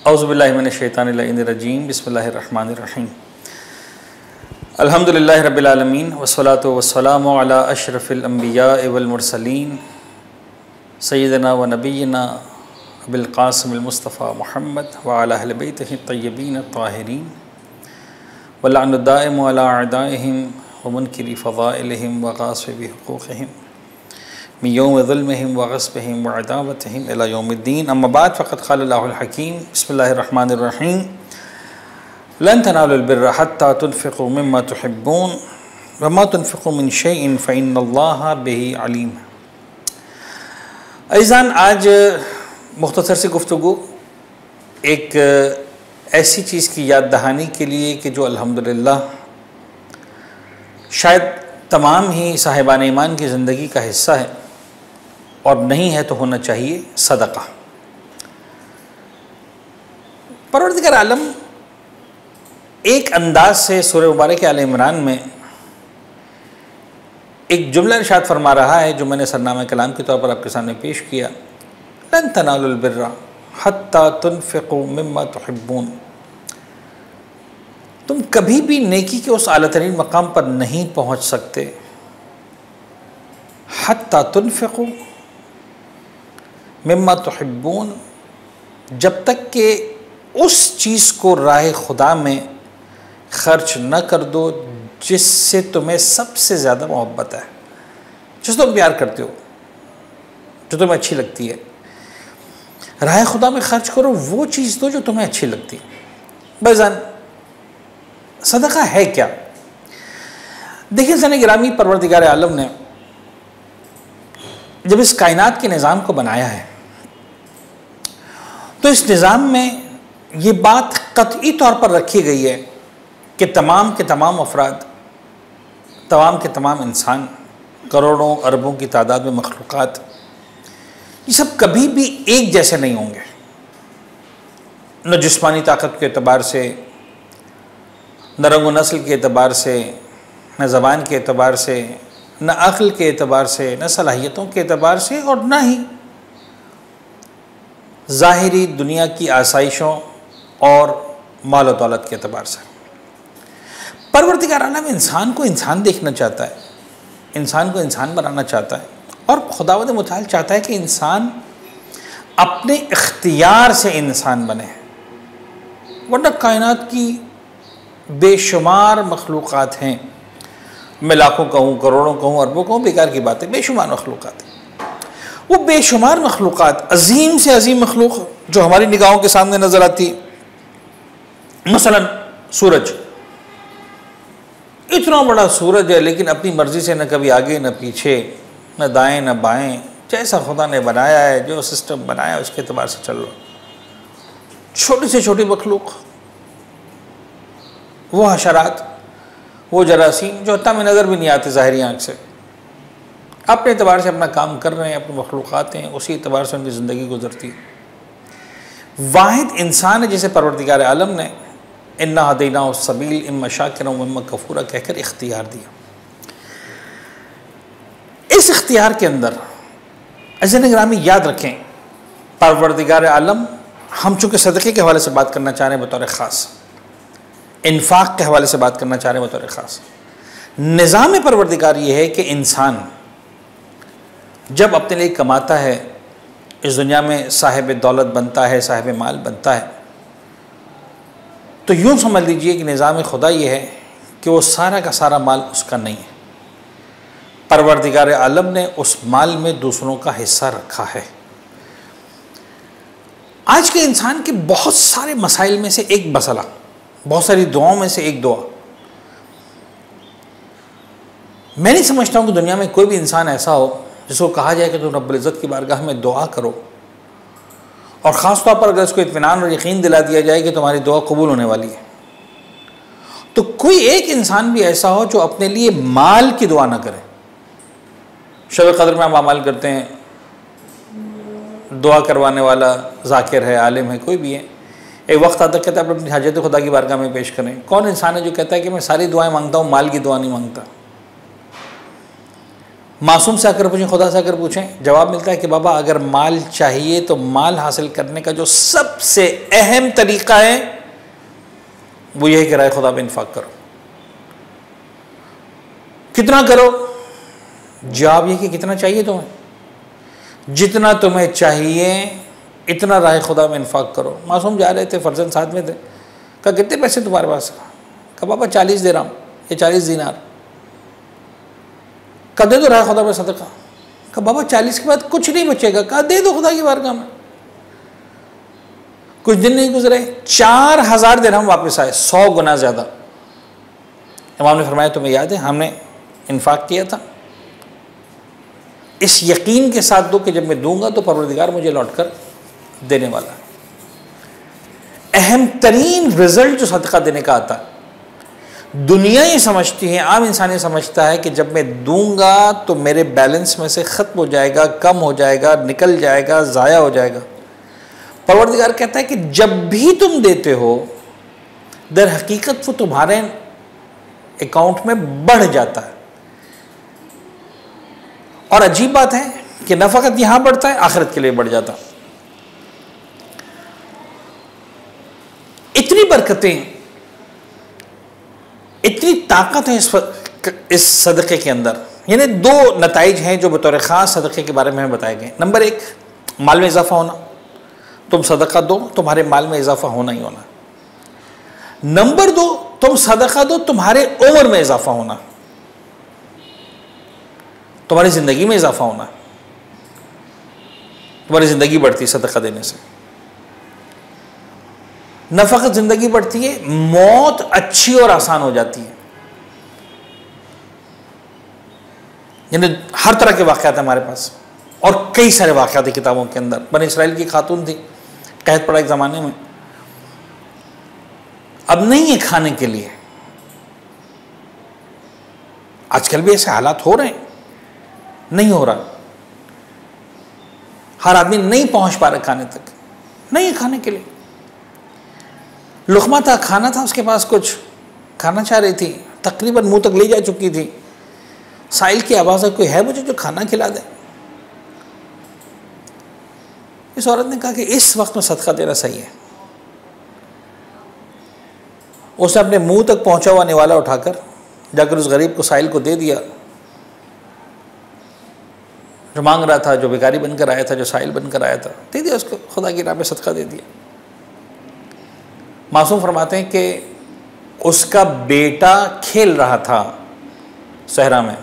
औज़ुबिल्लाहि मिनश्शैतानिर्रजीम बिस्मिल्लाहिर्रहमानिर्रहीम। अल्हम्दुलिल्लाहि रब्बिल आलमीन वस्सलातु वस्सलामु अला अशरफिल अंबिया वल मुरसलीन सय्यिदना व नबिय्यिना अबिल क़ासिमिल मुस्तफ़ा मुहम्मद व अला अहलि बैतिहि तय्यबीन ताहिरीन व लअनु दाइमु अला अअदाइहिम व मुनकिरी फ़ज़ाइलिहिम व ग़ासिबि हुक़ूक़िहिम मिन यौमि ज़ुल्मिहिम व ग़स्बिहिम व अदावतिहिम इला यौमिद्दीन। अम्मा बाद फ़क़द क़ालल्लाहुल हकीम बिस्मिल्लाहिर्रहमानिर्रहीम लन तनालुल बिर्रा हत्ता तुनफ़िक़ू मिम्मा तुहिब्बून व मा तुनफ़िक़ू मिन शैइन फ़इन्नल्लाहा बिही अलीम। अज़ीज़ान, आज मुख्तसर सी गुफ्तगू एक ऐसी चीज़ की याद दहानी के लिए कि जो अल्हम्दुलिल्लाह शायद तमाम ही साहिबान ईमान की ज़िंदगी का हिस्सा है और नहीं है तो होना चाहिए सदका। परवरदिगार आलम एक अंदाज से सूरह मुबारक आल इमरान में एक जुमला इरशाद फरमा रहा है जो मैंने सरनामा कलाम के तौर पर आपके सामने पेश किया। लन तनालुल बिर्रा हत्ता तुनफ़िक़ू मिम्मा तुहिब्बून। तुम कभी भी नेकी के उस आला तरीन मकाम पर नहीं पहुँच सकते हत्ता तुनफ़िक़ू मिम्मा तुहिब्बून, जब तक कि उस चीज़ को राह खुदा में ख़र्च न कर दो जिससे तुम्हें सबसे ज़्यादा मोहब्बत है, जिससे तुम प्यार करते हो, जो तुम्हें अच्छी लगती है। राह खुदा में ख़र्च करो, वो चीज़ दो जो तुम्हें अच्छी लगती है। भाईजान, सदका है क्या? देखिए ज़न गिरामी, परवरदिगार आलम ने जब इस कायनात के निज़ाम को बनाया है तो इस निज़ाम में ये बात क़तई तौर पर रखी गई है कि तमाम के तमाम अफराद, तमाम के तमाम इंसान, करोड़ों अरबों की तादाद में मखलूक़ात, ये सब कभी भी एक जैसे नहीं होंगे। न जिस्मानी ताकत के एतबार से, न रंग व नस्ल के एतबार से, न ज़बान के एतबार से, न अक़ल के एतबार से, न सलाहियतों के एतबार से, और न ही ज़ाहिरी दुनिया की आसाइशों और माल व दौलत के एतबार से। परवरदिगार आलम इंसान को इंसान देखना चाहता है, इंसान को इंसान बनाना चाहता है, और खुदावंद मुताल चाहता है कि इंसान अपने इख्तियार से इंसान बने। वरना कायनात की बेशुमार मखलूक़ात हैं, मैं लाखों कहूँ, करोड़ों कहूँ, अरबों कहूँ, बेकार की बात है, बेशुमार मखलूक़ात हैं। वो बेशुमार मखलूक़ात, अज़ीम से अज़ीम मखलूक़ जो हमारी निगाहों के सामने नज़र आती है, मसलन सूरज, इतना बड़ा सूरज है लेकिन अपनी मर्ज़ी से न कभी आगे न पीछे, न दाएं न बाएं, जैसा खुदा ने बनाया है, जो सिस्टम बनाया है उसके एतबार से चल लो। छोटी से छोटी मखलूक़, वो हशरात, वो जरासीम जो हत्ता में नज़र भी नहीं आते ज़ाहिरी आँख से, अपने एतबार से अपना काम कर रहे हैं, अपनी मखलूक़ात हैं, उसी एतबार से उनकी ज़िंदगी गुजरती है। वाहिद इंसान है जिसे परवरदिगार आलम ने इन्ना हदैनाहु सबील इम्मा शाकिरा व इम्मा कफूरा कहकर इख्तियार दिया। इस इख्तियार के अंदर अज़ीज़ गिरामी याद रखें, परवरदिगार आलम, हम चूँकि सदक़े के हवाले से बात करना चाह रहे हैं बतौर ख़ास, इन्फ़ाक़ के हवाले से बात करना चाह रहे हैं बतौर ख़ास, निज़ाम परवरदिगार ये है कि इंसान जब अपने लिए कमाता है, इस दुनिया में साहिब दौलत बनता है, साहिब माल बनता है, तो यूँ समझ लीजिए कि निज़ाम खुदा ये है कि वो सारा का सारा माल उसका नहीं है। परवरदिगार आलम ने उस माल में दूसरों का हिस्सा रखा है। आज के इंसान के बहुत सारे मसाइल में से एक मसला, बहुत सारी दुआओं में से एक दुआ, मैं नहीं समझता हूँ कि दुनिया में कोई भी इंसान ऐसा हो जिसको कहा जाए कि तुम रब्बुल इज़्ज़त की बारगाह में दुआ करो, और ख़ास तौर पर अगर उसको इत्मीनान और यकीन दिला दिया जाए कि तुम्हारी दुआ कबूल होने वाली है, तो कोई एक इंसान भी ऐसा हो जो अपने लिए माल की दुआ ना करे। शब क़द्र में हम अमाल करते हैं, दुआ करवाने वाला ज़ाकिर है, आलिम है, कोई भी है, एक वक्त आता कहता है अपनी हाजत खुदा की बारगाह में पेश करें। कौन इंसान है जो कहता है कि मैं सारी दुआएं मांगता हूँ, माल की दुआ नहीं मांगता? मासूम से आकर पूछें, खुदा से आकर पूछें, जवाब मिलता है कि बाबा अगर माल चाहिए तो माल हासिल करने का जो सबसे अहम तरीका है वो यही कि राह खुदा में इन्फाक करो। कितना करो? जवाब ये कि कितना चाहिए तुम्हें, जितना तुम्हें चाहिए इतना राह खुदा में इन्फाक करो। मासूम जा रहे थे, फर्जंद साथ में थे, कहा कितने पैसे तुम्हारे पास? कहा बाबा 40 दे रहा हूँ, ये 40 दिनार। कहा दे दो राह खुदा में सदका। कहा बाबा 40 के बाद कुछ नहीं बचेगा। कहा दे दो खुदा की बारगाह में। कुछ दिन नहीं गुजरे, 4000 दिरहम वापस आए, 100 गुना ज़्यादा। इमाम ने फरमाया तुम्हें याद है हमने इन्फाक किया था, इस यकीन के साथ दो कि जब मैं दूंगा तो परवरदिगार मुझे लौटकर देने वाला है। अहम तरीन रिजल्ट जो सदका देने का आता है, दुनिया ये समझती है, आम इंसान ये समझता है कि जब मैं दूंगा तो मेरे बैलेंस में से ख़त्म हो जाएगा, कम हो जाएगा, निकल जाएगा, ज़ाया हो जाएगा। परवरदिगार कहता है कि जब भी तुम देते हो दर हकीकत वो तुम्हारे अकाउंट में बढ़ जाता है। और अजीब बात है कि न फ़कत यहां बढ़ता है, आखिरत के लिए बढ़ जाता। इतनी बरकतें, इतनी ताकत है इस सदक़े के अंदर। यानी 2 नताइज हैं जो बतौर ख़ास सदक़े के बारे में हमें बताए गए। नंबर 1, माल में इजाफ़ा होना। तुम सदका दो, तुम्हारे माल में इजाफ़ा होना ही होना। नंबर 2, तुम सदका दो, तुम्हारे उम्र में इजाफ़ा होना, तुम्हारी ज़िंदगी में इजाफ़ा होना। तुम्हारी ज़िंदगी बढ़ती सदका देने से। न फ़कत ज़िंदगी बढ़ती है, मौत अच्छी और आसान हो जाती है। यानी हर तरह के वाक़यात हमारे पास, और कई सारे वाक़यात किताबों के अंदर। बनी इसराइल की खातून थी, कहत पड़ा एक ज़माने में, अब नहीं है खाने के लिए। आजकल भी ऐसे हालात हो रहे हैं, नहीं हो रहा, हर आदमी नहीं पहुंच पा रहा खाने तक, नहीं है खाने के लिए। लुक़मा था, खाना था उसके पास, कुछ खाना चाह रही थी, तकरीबन मुंह तक ले जा चुकी थी। साइल की आवाज़ है, कोई है मुझे जो खाना खिला दे? इस औरत ने कहा कि इस वक्त में सदका देना सही है। उसने अपने मुंह तक पहुंचा हुआ निवाला उठाकर जाकर उस गरीब को, साइल को दे दिया, जो मांग रहा था, जो भिखारी बनकर आया था, जो साइल बनकर आया था, दे दिया उसको, खुदा की राह में सदका दे दिया। मासूम फरमाते हैं कि उसका बेटा खेल रहा था सहरा में,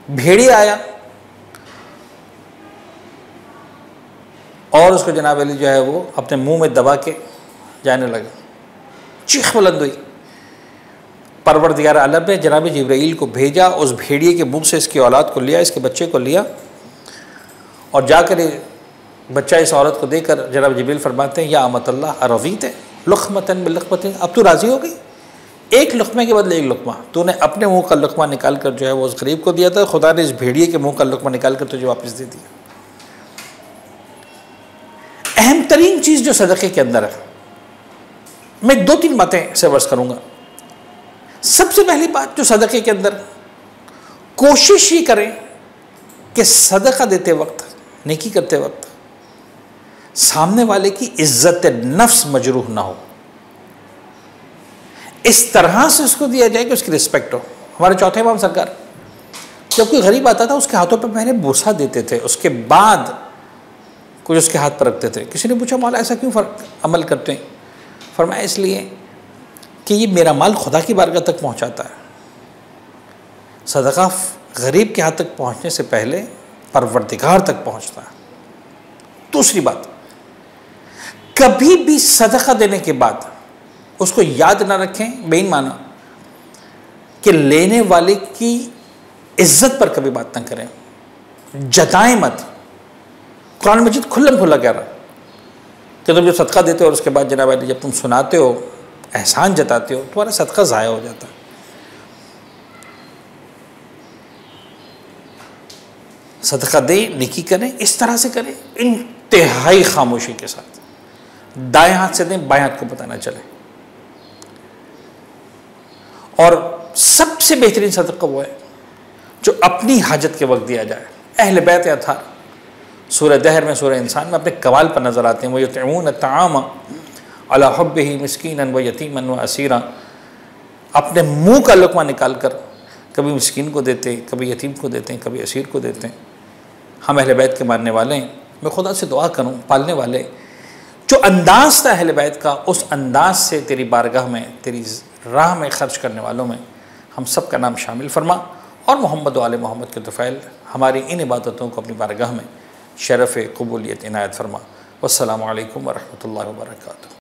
भेड़िया आया और उसको जनाब अली जो है वो अपने मुंह में दबा के जाने लगा। चीख बुलंद हुई। परवरदिगार आलम ने जनाब जिब्राईल को भेजा, उस भेड़िए के मुंह से इसकी औलाद को लिया, इसके बच्चे को लिया, और जाकर बच्चा इस औरत को देकर जनाब जिब्राईल फरमाते हैं, या अमतल्लाह अरवीत है लुक़मतन बिलुक़मतिन, अब तू राज़ी हो गई? एक लुक़मे के बदले एक लुक़मा तूने अपने मुंह का लुक़मा निकाल कर जो है वो उस गरीब को दिया था, खुदा ने इस भेड़िए के मुंह का लुक़मा निकाल कर तुझे वापस दे दिया। अहम तरीन चीज़ जो सदक़े के अंदर है, मैं 2-3 बातें से वर्स करूँगा। सबसे पहली बात जो सदक़े के अंदर, कोशिश ये करें कि सदका देते वक्त, नेकी करते वक्त सामने वाले की इज्जत नफ्स मजरूह ना हो। इस तरह से उसको दिया जाए कि उसकी रिस्पेक्ट हो। हमारे चौथे इमाम सरकार जब कोई गरीब आता था उसके हाथों पर पहले बोसा देते थे, उसके बाद कुछ उसके हाथ पर रखते थे। किसी ने पूछा मौला ऐसा क्यों अमल करते हैं? फरमाया इसलिए कि ये मेरा माल खुदा की बारगाह तक पहुंचाता है। सदका गरीब के हाथ तक पहुंचने से पहले परवरदिगार तक पहुंचता है। दूसरी बात, कभी भी सदका देने के बाद उसको याद ना रखें बेईमाना कि लेने वाले की इज्जत पर कभी बात ना करें, जताएं मत। कुरान मजीद खुल्लम खुल्ला कह रहा कि तुम जब सदका देते हो और उसके बाद जनाब वाली जब तुम सुनाते हो, एहसान जताते हो, तुम्हारा सदका ज़ाया हो जाता है। सदका दें, नेकी करें, इस तरह से करें, इंतहाई खामोशी के साथ। दाएं हाथ से दें, बाएं हाथ को पता ना चले। और सबसे बेहतरीन सदका वो है जो अपनी हाजत के वक्त दिया जाए। अहले बैत अतार सूरह दहर में, सूरह इंसान में अपने कमाल पर नज़र आते हैं। वो युतइमून ताम अला हुब्बिही मिस्कीनन व यतीमन व असीरा, अपने मुँह का लुक़मा निकाल कर कभी मिस्कीन को देते, कभी यतीम को देते हैं, कभी असीर को देते हैं। हम अहले बैत के मानने वाले हैं। मैं खुदा से दुआ करूँ, पालने वाले जो अंदाज़ था अहले बैत का, उस अंदाज से तेरी बारगाह में, तेरी राह में ख़र्च करने वालों में हम सब का नाम शामिल फरमा, और मोहम्मद व आले मोहम्मद के तुफ़ैल हमारी इन इबादतों को अपनी बारगाह में शरफ़ क़बूलियत इनायत फरमा। वस्सलामु अलैकुम व रहमतुल्लाहि व बरकातुहू।